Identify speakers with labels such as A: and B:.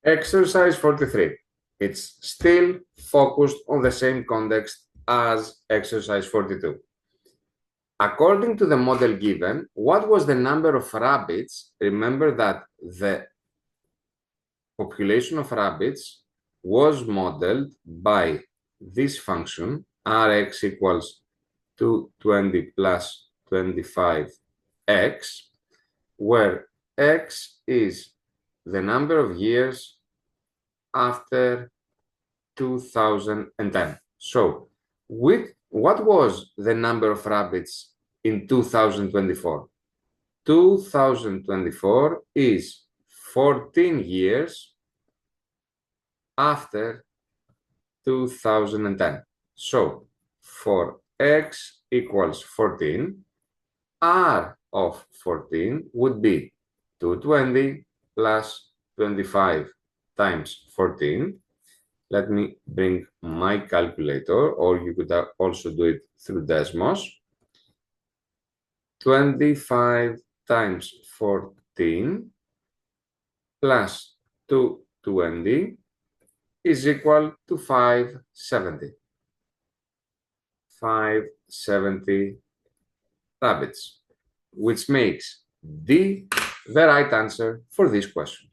A: Exercise 43. It's still focused on the same context as exercise 42. According to the model given, what was the number of rabbits? Remember that the population of rabbits was modeled by this function, Rx equals 220 plus 25x, where x is the number of years after 2010. So, what was the number of rabbits in 2024? 2024 is 14 years after 2010. So, for x equals 14, r of 14 would be 220 plus 25 times 14. Let me bring my calculator, or you could also do it through Desmos. 25 times 14 plus 220 is equal to 570. 570 rabbits, which makes D the right answer for this question.